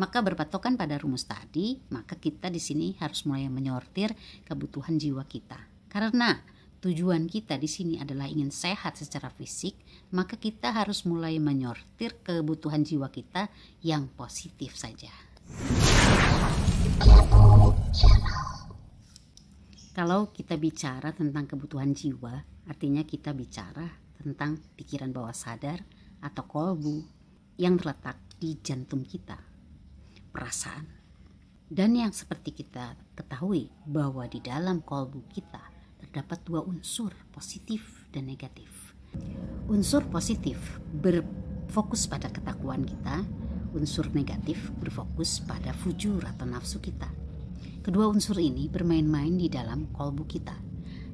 Maka berpatokan pada rumus tadi, maka kita di sini harus mulai menyortir kebutuhan jiwa kita. Karena tujuan kita di sini adalah ingin sehat secara fisik, maka kita harus mulai menyortir kebutuhan jiwa kita yang positif saja. Kalau kita bicara tentang kebutuhan jiwa, artinya kita bicara tentang pikiran bawah sadar atau kolbu yang terletak di jantung kita, perasaan. Dan yang seperti kita ketahui bahwa di dalam kolbu kita terdapat dua unsur, positif dan negatif. Unsur positif berfokus pada ketakwaan kita, unsur negatif berfokus pada fujur atau nafsu kita. Kedua unsur ini bermain-main di dalam kolbu kita,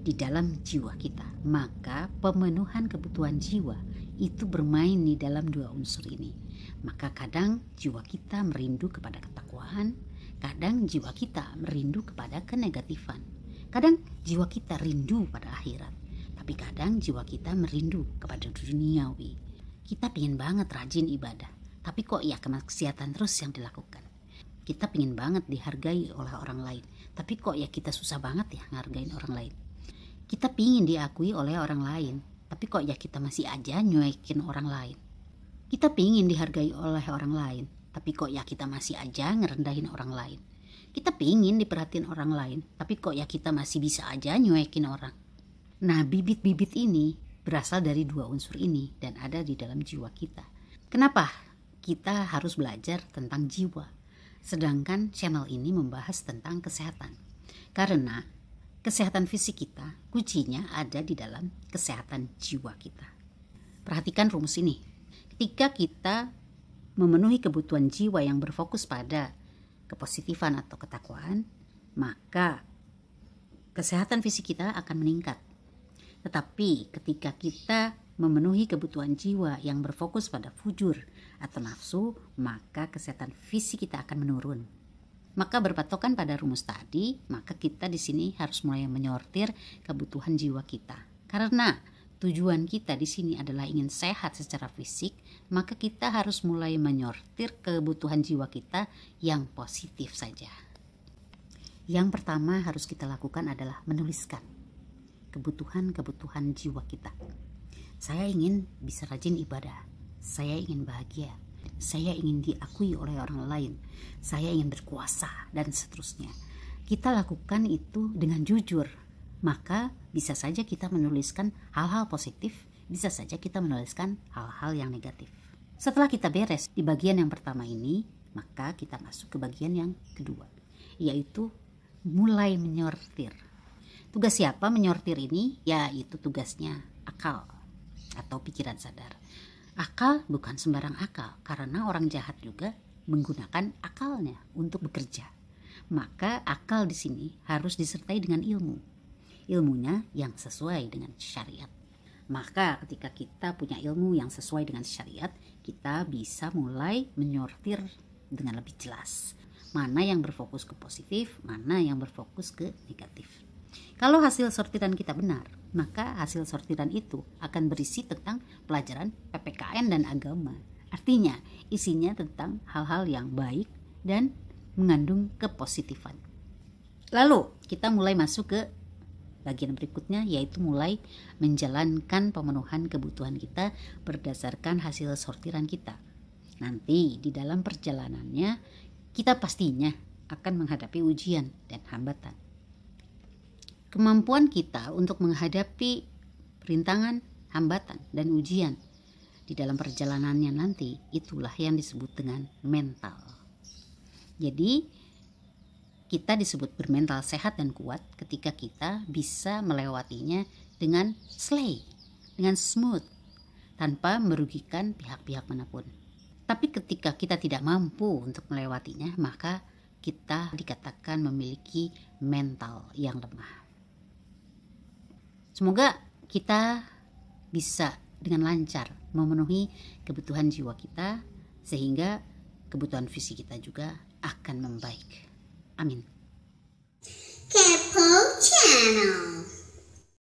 di dalam jiwa kita. Maka pemenuhan kebutuhan jiwa itu bermain di dalam dua unsur ini. Maka kadang jiwa kita merindu kepada ketakwaan, kadang jiwa kita merindu kepada kenegatifan. Kadang jiwa kita rindu pada akhirat, tapi kadang jiwa kita merindu kepada duniawi. Kita pengen banget rajin ibadah, tapi kok ya kemaksiatan terus yang dilakukan. Kita pengen banget dihargai oleh orang lain, tapi kok ya kita susah banget ya ngehargain orang lain. Kita pengen diakui oleh orang lain, tapi kok ya kita masih aja nyuekin orang lain. Kita pengen dihargai oleh orang lain, tapi kok ya kita masih aja ngerendahin orang lain. Kita pengen diperhatiin orang lain, tapi kok ya kita masih bisa aja nyuekin orang. Nah, bibit-bibit ini berasal dari dua unsur ini dan ada di dalam jiwa kita. Kenapa kita harus belajar tentang jiwa? Sedangkan channel ini membahas tentang kesehatan. Karena kesehatan fisik kita, kuncinya ada di dalam kesehatan jiwa kita. Perhatikan rumus ini. Ketika kita memenuhi kebutuhan jiwa yang berfokus pada kepositifan atau ketakwaan, maka kesehatan fisik kita akan meningkat. Tetapi ketika kita memenuhi kebutuhan jiwa yang berfokus pada fujur atau nafsu, maka kesehatan fisik kita akan menurun. Maka berpatokan pada rumus tadi, maka kita di sini harus mulai menyortir kebutuhan jiwa kita. Karena tujuan kita di sini adalah ingin sehat secara fisik, maka kita harus mulai menyortir kebutuhan jiwa kita yang positif saja. Yang pertama harus kita lakukan adalah menuliskan kebutuhan-kebutuhan jiwa kita. Saya ingin bisa rajin ibadah, saya ingin bahagia, saya ingin diakui oleh orang lain, saya ingin berkuasa, dan seterusnya. Kita lakukan itu dengan jujur, maka bisa saja kita menuliskan hal-hal positif, bisa saja kita menuliskan hal-hal yang negatif. Setelah kita beres di bagian yang pertama ini, maka kita masuk ke bagian yang kedua, yaitu mulai menyortir. Tugas siapa menyortir ini? Ya, itu tugasnya akal atau pikiran sadar. Akal bukan sembarang akal, karena orang jahat juga menggunakan akalnya untuk bekerja. Maka akal di sini harus disertai dengan ilmu. Ilmunya yang sesuai dengan syariat. Maka ketika kita punya ilmu yang sesuai dengan syariat, kita bisa mulai menyortir dengan lebih jelas. Mana yang berfokus ke positif, mana yang berfokus ke negatif. Kalau hasil sortiran kita benar, maka hasil sortiran itu akan berisi tentang pelajaran PPKN dan agama. Artinya isinya tentang hal-hal yang baik dan mengandung kepositifan. Lalu kita mulai masuk ke bagian berikutnya, yaitu mulai menjalankan pemenuhan kebutuhan kita berdasarkan hasil sortiran kita. Nanti di dalam perjalanannya kita pastinya akan menghadapi ujian dan hambatan. Kemampuan kita untuk menghadapi rintangan, hambatan, dan ujian di dalam perjalanannya nanti, itulah yang disebut dengan mental. Jadi kita disebut bermental sehat dan kuat ketika kita bisa melewatinya dengan slay, dengan smooth, tanpa merugikan pihak-pihak manapun. Tapi ketika kita tidak mampu untuk melewatinya, maka kita dikatakan memiliki mental yang lemah. Semoga kita bisa dengan lancar memenuhi kebutuhan jiwa kita, sehingga kebutuhan fisik kita juga akan membaik. Amin. Kepo Channel.